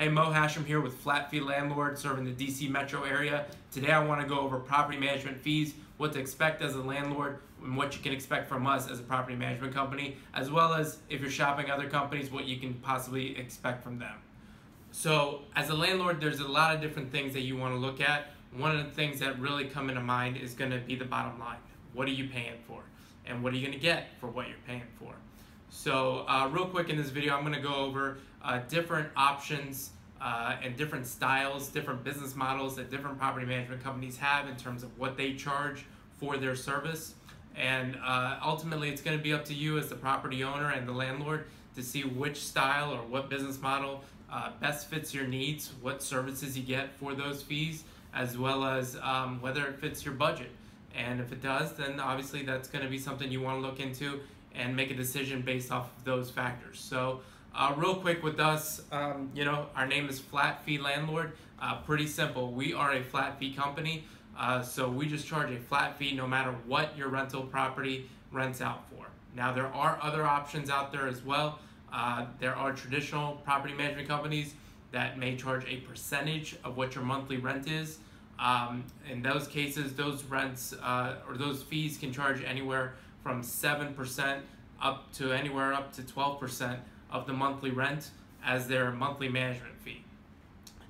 Hey, Mo Hashim here with Flat Fee Landlord serving the DC metro area. Today I want to go over property management fees, what to expect as a landlord, and what you can expect from us as a property management company, as well as if you're shopping other companies, what you can possibly expect from them. So as a landlord, there's a lot of different things that you want to look at. One of the things that really come into mind is going to be the bottom line. What are you paying for? And what are you going to get for what you're paying for? So real quick in this video, I'm going to go over different options and different styles, different business models that different property management companies have in terms of what they charge for their service. And ultimately, it's going to be up to you as the property owner and the landlord to see which style or what business model best fits your needs, what services you get for those fees, as well as whether it fits your budget. And if it does, then obviously that's going to be something you want to look into and make a decision based off of those factors. So real quick with us, our name is Flat Fee Landlord. Pretty simple. We are a flat fee company, so we just charge a flat fee no matter what your rental property rents out for. Now there are other options out there as well. There are traditional property management companies that may charge a percentage of what your monthly rent is. In those cases, those rents or those fees can charge anywhere from 7% up to anywhere up to 12% of the monthly rent as their monthly management fee.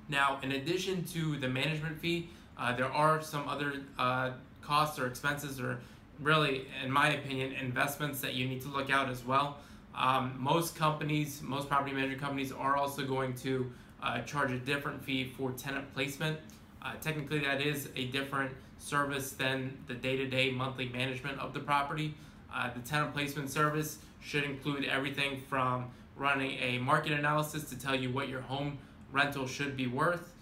Now, in addition to the management fee, there are some other costs or expenses, or really, in my opinion, investments that you need to look out as well. Most companies, most property management companies are also going to charge a different fee for tenant placement. Technically, that is a different service than the day-to-day monthly management of the property. The tenant placement service should include everything from running a market analysis to tell you what your home rental should be worth.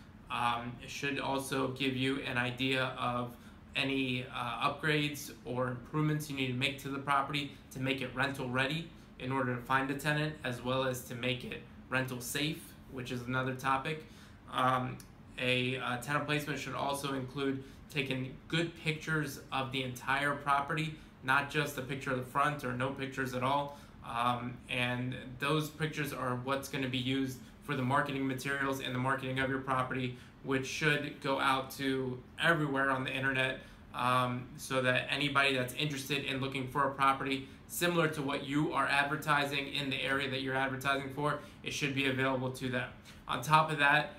It should also give you an idea of any upgrades or improvements you need to make to the property to make it rental ready in order to find a tenant, as well as to make it rental safe, which is another topic. A tenant placement should also include taking good pictures of the entire property, not just a picture of the front or no pictures at all. And those pictures are what's going to be used for the marketing materials and the marketing of your property, which should go out to everywhere on the internet, so that anybody that's interested in looking for a property similar to what you are advertising in the area that you're advertising for, it should be available to them. On top of that,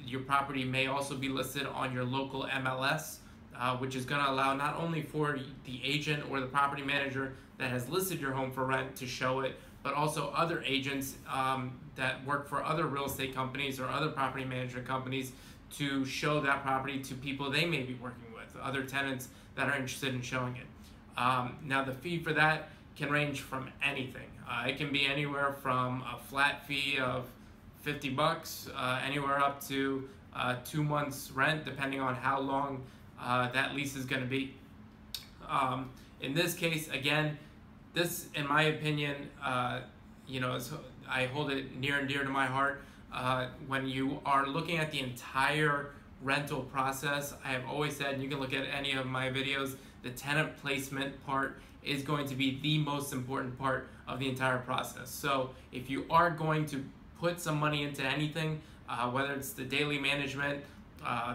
your property may also be listed on your local MLS, which is going to allow not only for the agent or the property manager that has listed your home for rent to show it, but also other agents that work for other real estate companies or other property management companies to show that property to people they may be working with, other tenants that are interested in showing it. Now the fee for that can range from anything. It can be anywhere from a flat fee of $50, anywhere up to 2 months rent, depending on how long that lease is going to be. In this case, again, this, in my opinion, I hold it near and dear to my heart. When you are looking at the entire rental process, I have always said, and you can look at any of my videos, the tenant placement part is going to be the most important part of the entire process. So if you are going to put some money into anything, whether it's the daily management,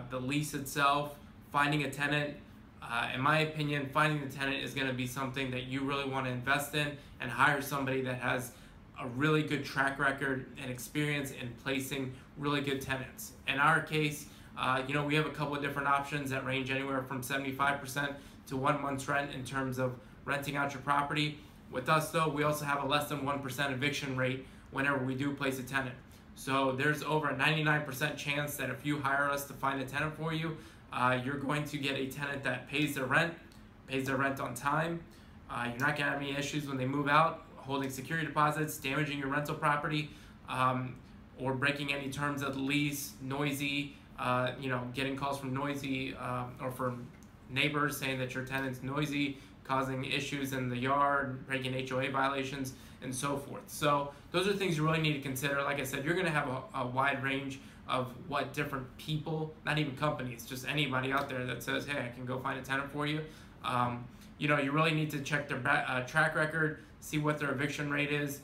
the lease itself, finding a tenant, in my opinion, finding the tenant is going to be something that you really want to invest in and hire somebody that has a really good track record and experience in placing really good tenants. In our case, we have a couple of different options that range anywhere from 75% to 1 month's rent in terms of renting out your property. With us though, we also have a less than 1% eviction rate whenever we do place a tenant. So there's over a 99% chance that if you hire us to find a tenant for you, you're going to get a tenant that pays their rent on time. You're not going to have any issues when they move out, holding security deposits, damaging your rental property, or breaking any terms of the lease, noisy, getting calls from noisy or from neighbors saying that your tenant's noisy, causing issues in the yard, breaking HOA violations, and so forth. So those are things you really need to consider. Like I said, you're going to have a wide range of what different people, not even companies, just anybody out there that says, hey, I can go find a tenant for you. You really need to check their track record, see what their eviction rate is,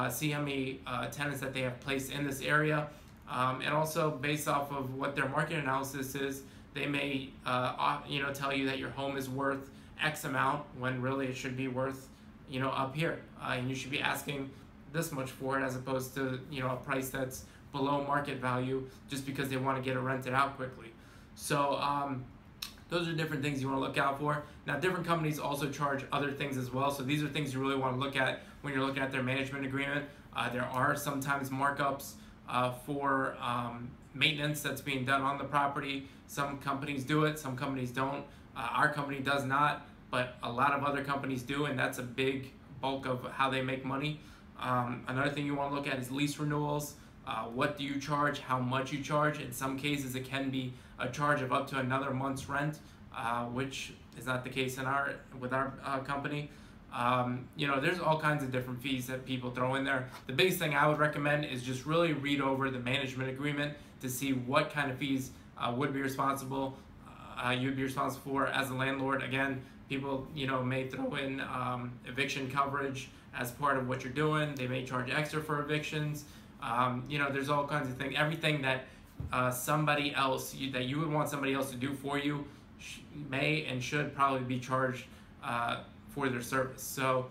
see how many tenants that they have placed in this area. And also based off of what their market analysis is, they may tell you that your home is worth X amount when really it should be worth up here, and you should be asking this much for it as opposed to a price that's below market value just because they want to get it rented out quickly. So those are different things you want to look out for. Now, different companies also charge other things as well, so these are things you really want to look at when you're looking at their management agreement. There are sometimes markups for maintenance that's being done on the property. Some companies do it, some companies don't. Our company does not, but a lot of other companies do, and that's a big bulk of how they make money. Another thing you want to look at is lease renewals. What do you charge? How much you charge? In some cases, it can be a charge of up to another month's rent, which is not the case with our company. There's all kinds of different fees that people throw in there. The biggest thing I would recommend is just really read over the management agreement to see what kind of fees you'd be responsible for as a landlord. Again, people may throw in eviction coverage as part of what you're doing. They may charge extra for evictions. There's all kinds of things. Everything that somebody else that you would want somebody else to do for you may and should probably be charged for their service. So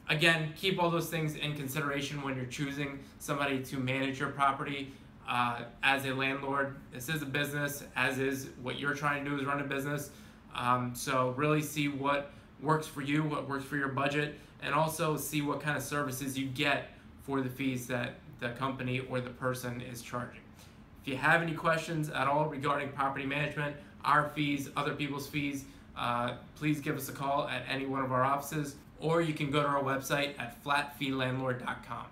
again, keep all those things in consideration when you're choosing somebody to manage your property as a landlord. This is a business, as is what you're trying to do is run a business. So really see what works for you, what works for your budget, and also see what kind of services you get for the fees that the company or the person is charging. If you have any questions at all regarding property management, our fees, other people's fees, please give us a call at any one of our offices, or you can go to our website at flatfeelandlord.com.